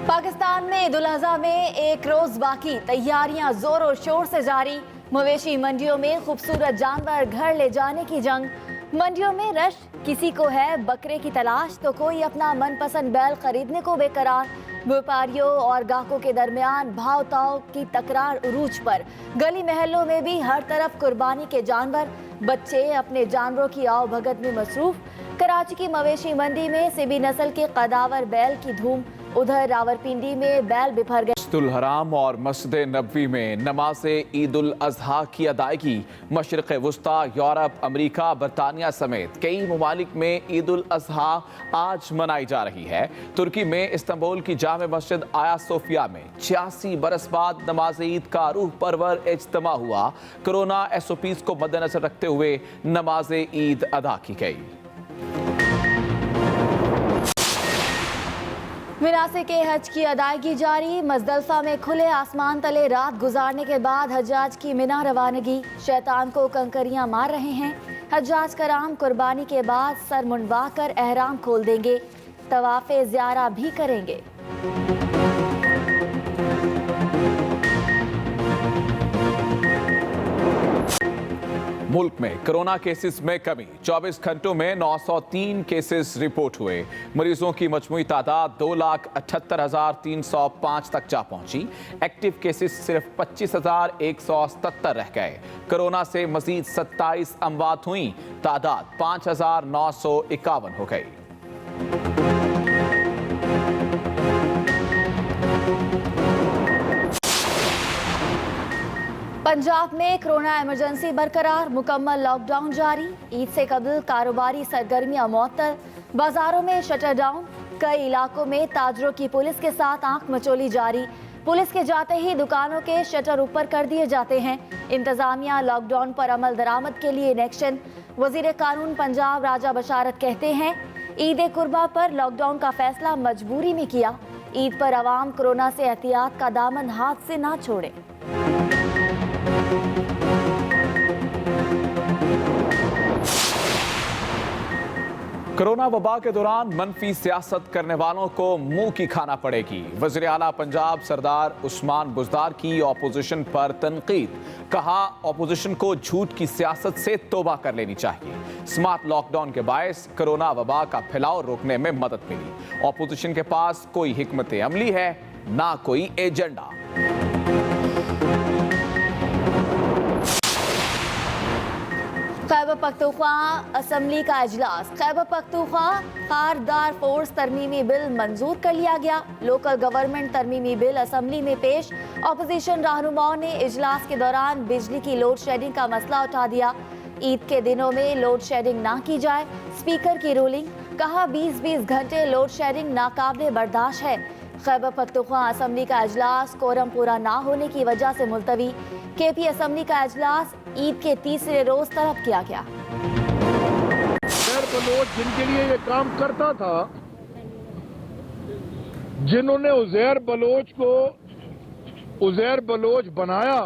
पाकिस्तान में ईद उल अज़हा में एक रोज बाकी, तैयारियां जोर और शोर से जारी। मवेशी मंडियों में खूबसूरत जानवर घर ले जाने की जंग। मंडियों में रश, किसी को है बकरे की तलाश तो कोई अपना मनपसंद बैल खरीदने को बेकरार। व्यापारियों और ग्राहकों के दरमियान भाव ताव की तकरार उरूज पर। गली महलों में भी हर तरफ कुर्बानी के जानवर, बच्चे अपने जानवरों की आओ भगत में मसरूफ। कराची की मवेशी मंडी में सिबी नस्ल के कदावर बैल की धूम। उधर रावलपिंडी में बैल बिफर गए। मस्जिदुल हराम और मस्जिद नबवी में नमाज ईद उल अज़हा की अदायगी। मशरिक़ वुस्ता, यूरोप, अमेरिका, बरतानिया समेत कई ममालिक में ईद उल अज़हा आज मनाई जा रही है। तुर्की में इस्तांबुल की जामे मस्जिद आया सोफिया में 86 बरस बाद नमाज ईद का रूह परवर इज्तिमा हुआ। कोरोना SOPs को मद्देनजर रखते हुए नमाज ईद अदा की गई। मिनासे के हज की अदायगी जारी। मुज़दलिफ़ा में खुले आसमान तले रात गुजारने के बाद हज्जाज की मिना रवानगी। शैतान को कंकरियां मार रहे हैं। हज्जाज कराम कुर्बानी के बाद सर मुंडवा कर एहराम खोल देंगे। तवाफ़े ज़ियारा भी करेंगे। मुल्क में कोरोना केसेस में कमी। 24 घंटों में 903 केसेस रिपोर्ट हुए। मरीजों की मजमूई तादाद 2,78,305 तक जा पहुंची। एक्टिव केसेस सिर्फ 25,177 रह गए। कोरोना से मजीद 27 अमवात हुई। तादाद 5,951 हो गई। पंजाब में कोरोना इमरजेंसी बरकरार, मुकम्मल लॉकडाउन जारी। ईद से कबल कारोबारी सरगर्मियां मुअत्तल, बाजारों में शटर डाउन। कई इलाकों में ताजरों की पुलिस के साथ आंख मचोली जारी। पुलिस के जाते ही दुकानों के शटर ऊपर कर दिए जाते हैं। इंतजामिया लॉकडाउन पर अमल दरामद के लिए इन एक्शन। वजीर कानून पंजाब राजा बशारत कहते हैं, ईद कुर्बा पर लॉकडाउन का फैसला मजबूरी में किया। ईद पर अवाम कोरोना से एहतियात का दामन हाथ से ना छोड़े। कोरोना वबा के दौरान मनफी सियासत करने वालों को मुंह की खाना पड़ेगी। वज़ीर आला पंजाब सरदार उस्मान बुज़दार की ऑपोजिशन पर तनकीद। कहा, ऑपोजिशन को झूठ की सियासत से तौबा कर लेनी चाहिए। स्मार्ट लॉकडाउन के बायस कोरोना वबा का फैलाव रोकने में मदद मिली। ऑपोजिशन के पास कोई हिकमत अमली है, ना कोई एजेंडा। खैबर पख्तूनख्वा असम्बली का इजलास। खैबर पख्तूनख्वा खारदार फोर्स तरमीमी बिल मंजूर कर लिया गया। लोकल गवर्नमेंट तरमीमी बिल असम्बली में पेश। अपोजिशन रहनुमाओं ने इजलास के दौरान बिजली की लोड शेडिंग का मसला उठा दिया। ईद के दिनों में लोड शेडिंग ना की जाए, स्पीकर की रूलिंग। कहा, 20-20 घंटे लोड शेडिंग नाकाबिले बर्दाश्त है। खैबर पख्तूनख्वा असम्बली का इजलास कोरम पूरा ना होने की वजह से मुलतवी। KP असम्बली का इजलास ईद के तीसरे रोज तलब किया गया। उज़ैर बलोच जिनके लिए ये काम करता था, जिन्होंने उज़ैर बलोच को उज़ैर बलोच बनाया,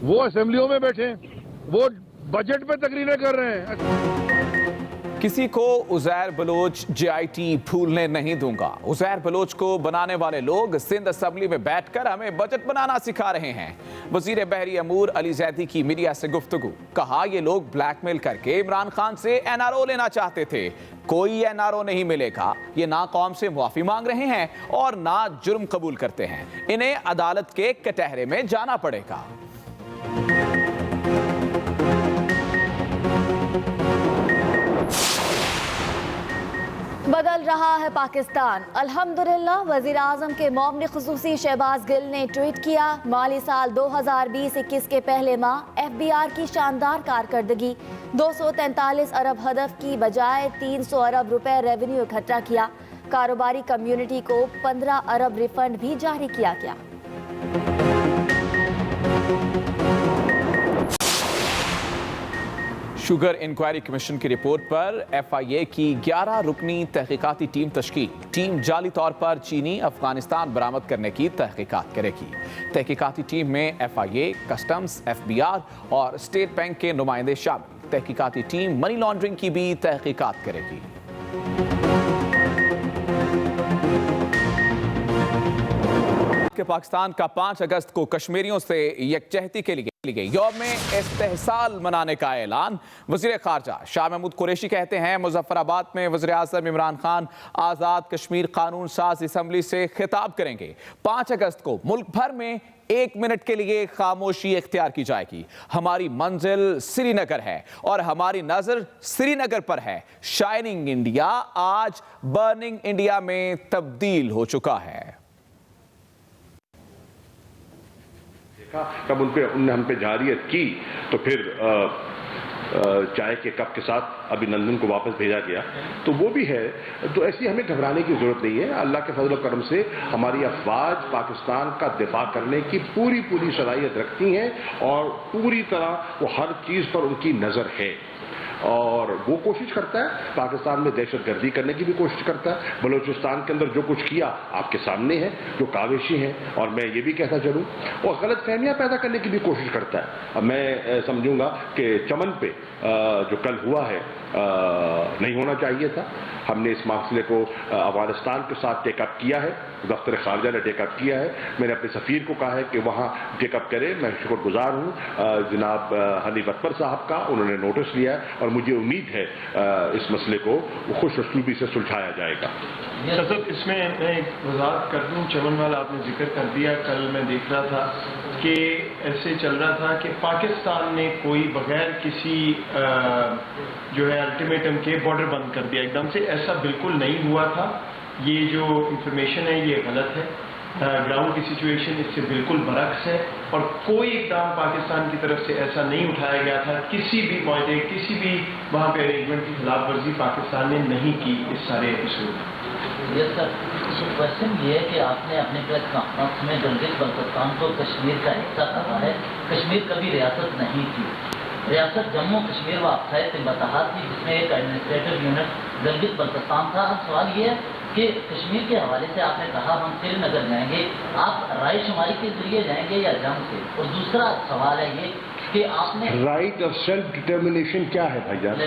वो असेंबलियों में बैठे, वो बजट पे तकरीरें कर रहे हैं। किसी को उज़ैर बलोच JIT भूलने नहीं दूंगा। उज़ैर बलोच को बनाने वाले लोग सिंध असेंबली में बैठकर हमें बजट बनाना सिखा रहे हैं। वजीर बहरी अमूर अली जैदी की मीडिया से गुफ्तगू। कहा, ये लोग ब्लैकमेल करके इमरान खान से NRO लेना चाहते थे। कोई NRO नहीं मिलेगा। ये ना कौम से मुआफी मांग रहे हैं और ना जुर्म कबूल करते हैं। इन्हें अदालत के कटहरे में जाना पड़ेगा। बदल रहा है पाकिस्तान, अल्हम्दुलिल्लाह। वज़ीर आज़म के मोमिन ख़ुसूसी शहबाज गिल ने ट्वीट किया, माली साल 2020-21 के पहले माह FBR की शानदार कारकर्दगी। 243 अरब हदफ की बजाय 300 अरब रुपए रेवेन्यू इकट्ठा किया। कारोबारी कम्युनिटी को 15 अरब रिफंड भी जारी किया गया। शुगर इंक्वायरी कमीशन की रिपोर्ट पर FIA की 11 रुकनी तहकीकाती टीम तश्कील। टीम जाली तौर पर चीनी अफगानिस्तान बरामद करने की तहकीकात करेगी। तहकीकाती टीम में FIA, कस्टम्स, FBR और स्टेट बैंक के नुमाइंदे शामिल। तहकीकाती टीम मनी लॉन्ड्रिंग की भी तहकीकात करेगी। کہ پاکستان کا 5 اگست کو کشمیریوں سے یکجہتی کے لیے یوم استحصال منانے کا اعلان۔ وزیر خارجہ شاہ محمود قریشی کہتے ہیں مظفر آباد میں وزیر اعظم عمران خان آزاد کشمیر قانون ساز اسمبلی سے خطاب کریں گے۔ 5 اگست کو ملک بھر میں 1 منٹ کے لیے خاموشی اختیار کی جائے گی۔ ہماری منزل سری نگر ہے اور ہماری نظر سری نگر پر ہے۔ شائننگ انڈیا آج برننگ انڈیا میں تبدیل ہو چکا ہے۔ تب انہوں نے ہم پہ جارحیت کی تو پھر چائے کے کپ کے ساتھ ابھینندن کو واپس بھیجا گیا، تو وہ بھی ہے۔ تو ایسی ہمیں گھبرانے کی ضرورت نہیں ہے۔ اللہ کے فضل و کرم سے ہماری افواج پاکستان کا دفاع کرنے کی پوری صلاحیت رکھتی ہیں اور پوری طرح وہ ہر چیز پر ان کی نظر ہے، اور وہ کوشش کرتا ہے پاکستان میں دہشت گردی کرنے کی بھی کوشش کرتا ہے۔ بلوچستان کے اندر جو کچھ کیا آپ کے سامنے ہے، جو کاوشی ہیں، اور میں یہ بھی کہتا چلوں اور غلط فہمیاں پیدا کرنے کی بھی کوشش کرتا ہے۔ اب میں سمجھوں گا کہ چمن پہ جو کل ہوا ہے نہیں ہونا چاہیے تھا۔ ہم نے اس مسئلے کو افغانستان کے ساتھ ٹیک اپ کیا ہے، دفتر خارجہ نے ٹیک اپ کیا ہے۔ میں نے اپنے سفیر کو کہا ہے کہ وہاں ٹیک اپ کرے۔ میں شکر گزار ہوں جناب حنیف اکبر صاحب کا، انہوں نے نوٹس لیا ہے اور مجھے امید ہے اس مسئلے کو خوش اسلوبی سے سلجھایا جائے گا۔ اس میں ایک وضاحت کر دوں، چمن والا آپ نے ذکر کر دیا۔ کل میں دیکھ رہا تھا کہ ایسے چل رہا تھا کہ پاکستان نے کوئی بغیر کسی جو ہے الٹیمیٹم کے بارڈر بند کر دیا ایک دم سے۔ ایسا بالکل نہیں ہوا تھا۔ یہ جو انفارمیشن ہے یہ غلط ہے۔ گراؤنڈ کی سچویشن اس سے بالکل برعکس ہے، اور کوئی اقدام پاکستان کی طرف سے ایسا نہیں اٹھایا گیا تھا۔ کسی بھی معاہدے، کسی بھی وہاں پہ ارینجمنٹ کی خلاف ورزی پاکستان نے نہیں کی اس سارے ایپیسوڈ۔ یس سر، کوشچن یہ ہے کہ آپ نے اپنے پریس کانفرنس میں گلگت بلتستان کو کشمیر کا حصہ کہا ہے۔ کشمیر کبھی ریاست نہیں تھی۔ ریاست جموں کشمیر و اقصی تنگاتہا تھی، جس میں ایک ایڈمنسٹریٹو یونٹ گلگت بلتستان تھا۔ اب سوال یہ ہے کہ کشمیر کے حوالے سے آپ نے کہا ہم سری نگر جائیں گے، آپ رائے شماری کے ذریعے جائیں گے یا جنگ سے؟ اور دوسرا سوال ہے یہ کہ آپ نے رائٹ آف سیلف ڈٹرمنیشن کیا ہے بھائی جان؟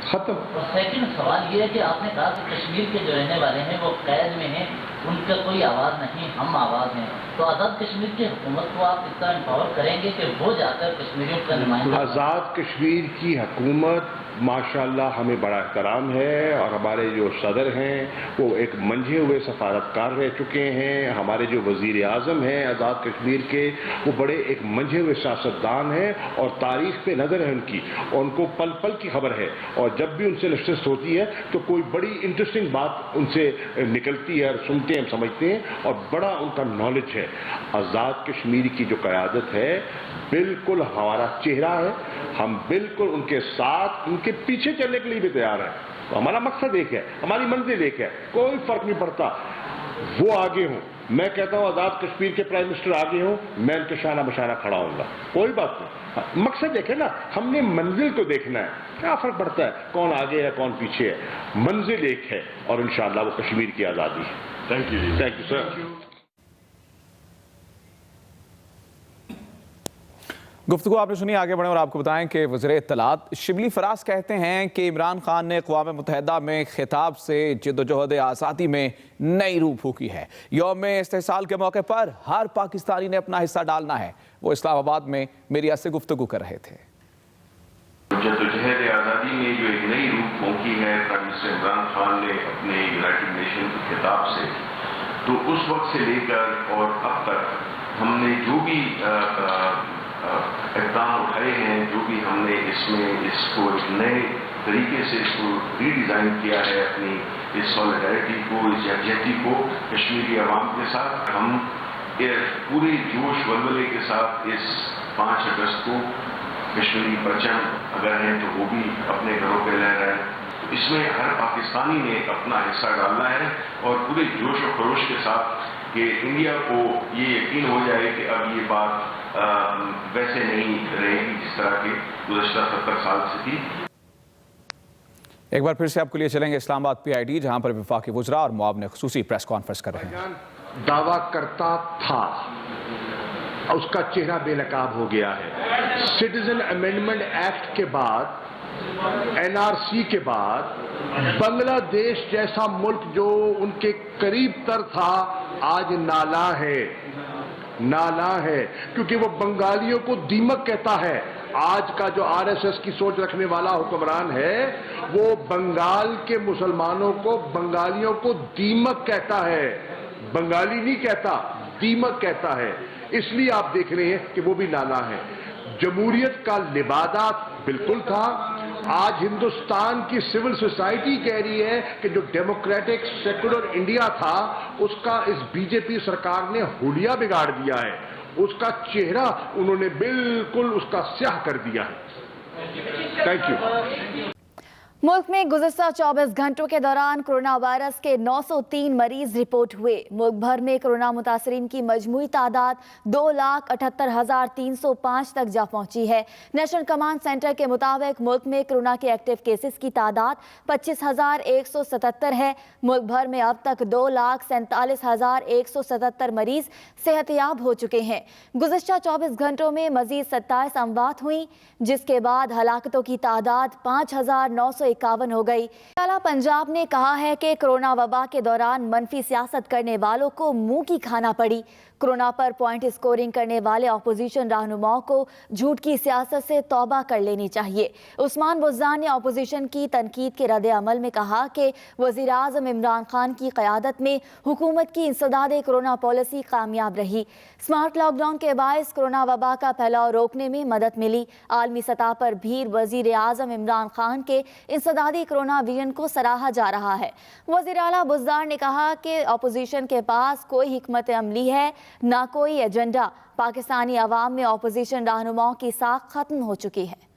ختم۔ اور سیکنڈ سوال یہ ہے کہ آپ نے کہا کہ کشمیر کے جو رہنے والے ہیں وہ قید میں ہیں، ان کا کوئی آواز نہیں، ہم آواز ہیں۔ تو آزاد کشمیر کی حکومت کو آپ اس طرح امپاور کریں گے کہ وہ جا کر کشمیریوں کا نمائندہ؟ آزاد کشمیر کی حکومت ماشاءاللہ ہمیں بڑا احترام ہے، اور ہمارے جو صدر ہیں وہ ایک منجھے ہوئے سفارتکار رہ چکے ہیں۔ ہمارے جو وزیر اعظم ہیں آزاد کشمیر کے، وہ بڑے ایک منجھے ہوئے سیاستدان ہیں، اور تاریخ پہ نظر ہے ان کی، اور ان کو پل پل کی خبر ہے، اور جب بھی ان سے نشست ہوتی ہے تو کوئی بڑی انٹرسٹنگ بات ان سے نکلتی ہے اور سنتے ہیں، ہم سمجھتے ہیں، اور بڑا ان کا نالج ہے۔ آزاد کشمیر کی جو قیادت ہے بالکل ہمارا چہرہ ہے، ہم بالکل ان کے ساتھ، ان کے پیچھے چلنے کے لیے بھی تیار ہیں۔ تو ہمارا مقصد ایک ہے، ہماری منزل ایک ہے، کوئی فرق نہیں پڑتا وہ آگے ہوں۔ میں کہتا ہوں آزاد کشمیر کے پرائم منسٹر آگے ہوں، میں ان کے شانہ بشانہ کھڑا ہوں گا، کوئی بات نہیں۔ مقصد ایک ہے نا، ہم نے منزل کو دیکھنا ہے، کیا فرق پڑتا ہے کون آگے ہے کون پیچھے ہے، منزل ایک ہے، اور انشاءاللہ وہ کشمیر کی آزادی ہے۔ Thank you sir. گفتگو آپ نے سنی، آگے بڑھیں اور آپ کو بتائیں کہ وزیر اطلاعات شبلی فراز کہتے ہیں کہ عمران خان نے اقوام متحدہ میں خطاب سے جد و جہد آزادی میں نئی روح پھونکی ہے۔ یوم استحصال کے موقع پر ہر پاکستانی نے اپنا حصہ ڈالنا ہے۔ وہ اسلام آباد میں میڈیا سے گفتگو کر رہے تھے۔ جد و جہد آزادی میں جو ایک نئی روح پھونکی ہے پرائم منسٹر عمران خان نے اپنے یونائٹڈ نیشن کے خطاب سے، تو اس وقت سے لے کر اور اب تک ہم نے جو بھی اقدام اٹھائے ہیں، جو بھی ہم نے اس کو ایک نئے طریقے سے اس کو ری ڈیزائن کیا ہے، اپنی اس سولیڈیرٹی کو، اس یکجہتی کو کشمیری عوام کے ساتھ، ہم پورے جوش ولولے کے ساتھ اس 5 اگست کو کشمیری پرچم اگر ہیں تو وہ بھی اپنے گھروں پہ لہرائے ہیں۔ اس میں ہر پاکستانی نے اپنا حصہ ڈالنا ہے، اور پورے جوش و خروش کے ساتھ کہ انڈیا کو یہ یقین ہو جائے کہ اب یہ بات ویسے نہیں رہے گی جس طرح کے گزشتہ 70 سال سے تھی۔ ایک بار پھر سے آپ کے لیے چلیں گے اسلام آباد پی آئی ڈی، جہاں پر وفاقی وزراء اور معاون خصوصی پریس کانفرنس کر رہے ہیں۔ دعویٰ کرتا تھا، اس کا چہرہ بے نقاب ہو گیا ہے۔ سٹیزن امینڈمنٹ ایکٹ کے بعد، این آر سی کے بعد، بنگلہ دیش جیسا ملک جو ان کے قریب تر تھا آج نالا ہے۔ नाला है, क्योंकि वो बंगालियों को दीमक कहता है। आज का जो आरएसएस की सोच रखने वाला हुक्मरान है वो बंगाल के मुसलमानों को, बंगालियों को दीमक कहता है, बंगाली नहीं कहता, दीमक कहता है। इसलिए आप देख रहे हैं कि वो भी नाला है। जमहूरियत का लिबादा बिल्कुल था। आज हिंदुस्तान की सिविल सोसाइटी कह रही है कि जो डेमोक्रेटिक सेकुलर इंडिया था उसका इस बीजेपी सरकार ने हुलिया बिगाड़ दिया है, उसका चेहरा उन्होंने बिल्कुल उसका स्याह कर दिया है। Thank you. मुल्क में गुज़िश्ता 24 घंटों के दौरान कोरोना वायरस के 903 मरीज रिपोर्ट हुए। मुल्क भर में कोरोना मुतासरीन की मजमूई तादाद 2,78,305 तक जा पहुंची है। नेशनल कमांड सेंटर के मुताबिक मुल्क में कोरोना के एक्टिव केसेस की तादाद 25,177 है। मुल्क भर में अब तक 2,47,177 मरीज सेहतयाब हो चुके हैं। गुज़िश्ता 24 घंटों में मजीद 27 अमवात हुई, जिसके बाद हलाकतों की तादाद 5,951 हो गई। आला पंजाब ने कहा है कि कोरोना वबा के दौरान मनफी सियासत करने वालों को मुंह की खाना पड़ी। कोरोना पर पॉइंट स्कोरिंग करने वाले अपोजिशन रहनुमाओं को झूठ की सियासत से तौबा कर लेनी चाहिए। उस्मान बुज़दान ने अपोजिशन की तनकीद के रद्द अमल में कहा कि वज़ीर आज़म इमरान खान की क़यादत में हुकूमत की इंसदादे कोरोना पॉलिसी कामयाब रही। स्मार्ट लॉकडाउन के बायस कोरोना वबा का फैलाव रोकने में मदद मिली। आलमी सतह पर भी वज़ीर आज़म इमरान खान के इंसदादी कोरोना विजन को सराहा जा रहा है। वज़ीर आला बुज़दान ने कहा कि अपोजिशन के पास कोई हिकमत अमली है, ना कोई एजेंडा। पाकिस्तानी अवाम में अपोजिशन रहनुमाओं की साख खत्म हो चुकी है।